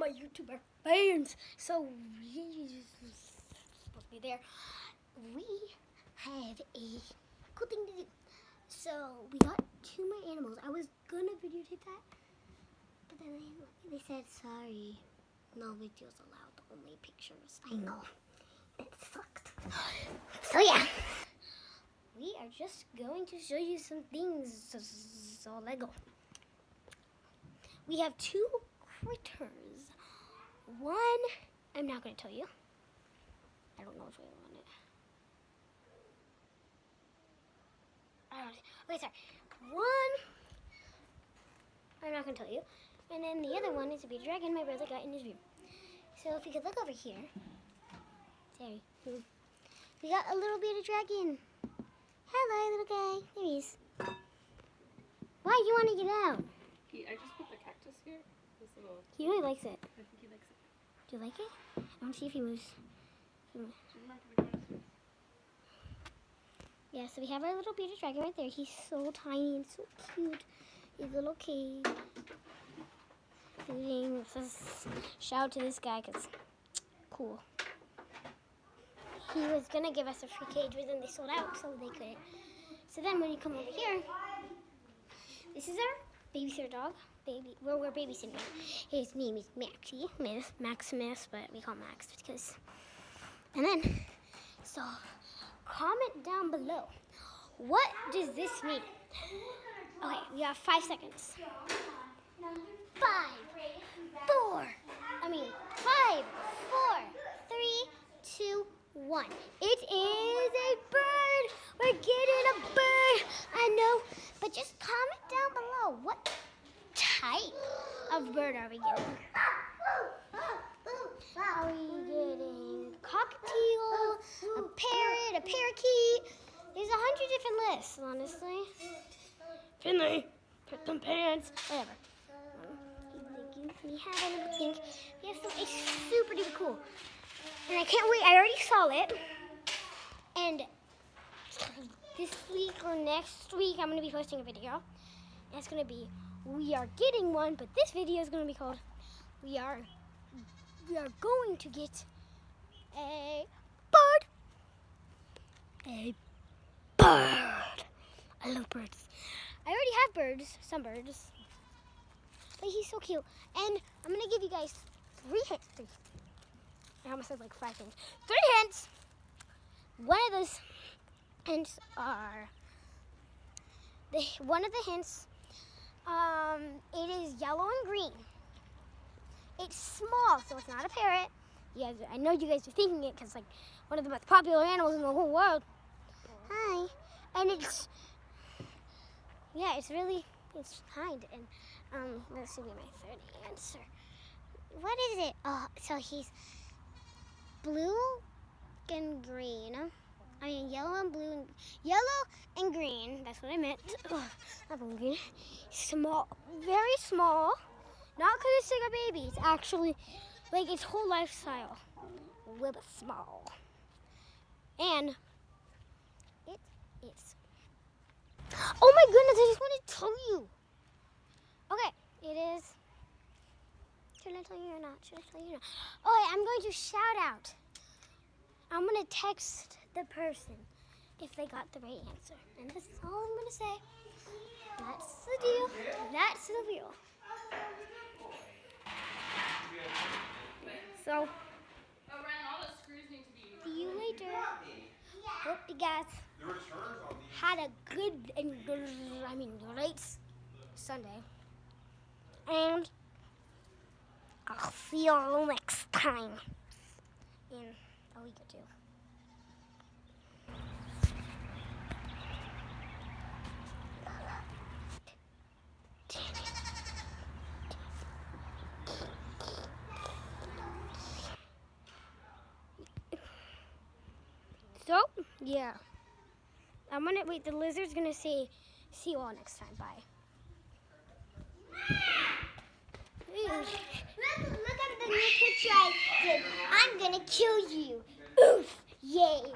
my YouTuber fans. So he's supposed to be there. We have a cool thing to do. So we got 2 more animals. I was gonna videotape that, but then they said sorry, no videos allowed, only pictures. I know, that sucked. So yeah, we are just going to show you some things. So Lego. We have 2 critters. One, I'm not going to tell you. I don't know if I want it. Okay, sorry. One, I'm not going to tell you. And then the other one is a baby dragon my brother got in his room. So if you could look over here. Sorry. We got a little baby dragon. Hello, little guy. There he is. Why do you want to get out? I just put the cactus here. This little. He really likes it. I think he likes it. Do you like it? I want to see if he moves. Yeah, so we have our little bearded dragon right there. He's so tiny and so cute. He's a little cage. Shout out to this guy because cool. He was going to give us a free cage, but then they sold out, so they couldn't. So then when you come over here, this is our babysitter dog. We're babysitting him. His name is Maximus, but we call him Max because. And then, so comment down below. What does this mean? Okay, we have 5 seconds. 5, 3, 2, 1. It is a bird. We're getting a bird. I know, but just comment down below what type of bird are we getting? Are we getting a cockatiel, a parrot, a parakeet? There's 100 different lists, honestly. Finley, put them pants, whatever. We have a little thing. We have some, it's super duper cool. And I can't wait, I already saw it. And this week or next week, I'm going to be posting a video. And it's going to be, we are getting one, but this video is going to be called, we are going to get a bird. A bird. I love birds. I already have birds, some birds. But he's so cute. And I'm going to give you guys 3 hints. I almost said like 5 hints. 3 hints. One of those hints are, one of the hints, it is yellow and green. It's small, so it's not a parrot. You guys, I know you guys are thinking it because like one of the most popular animals in the whole world. Hi. And it's, yeah, it's kind. And this will be my 3rd answer. What is it? Oh, so he's blue and green. I mean yellow and blue, yellow and green. That's what I meant. Not blue and green. Small, very small. Not because it's like a baby. It's actually like its whole lifestyle. A little bit small. And it is. Oh my goodness! I just want to tell you. Okay, it is. Should I tell you or not? Should I tell you or not? Okay, I'm going to shout out. I'm going to text the person if they got the right answer. And that's all I'm going to say. That's the deal. That's the deal. So, see you later. Hope you guys had a great Sunday. And I'll see you all next time in a week or 2. So, yeah. I'm gonna, wait, the lizard's gonna say, see you all next time. Bye. Look at the new picture I did. I'm gonna kill you. Oof. Yay.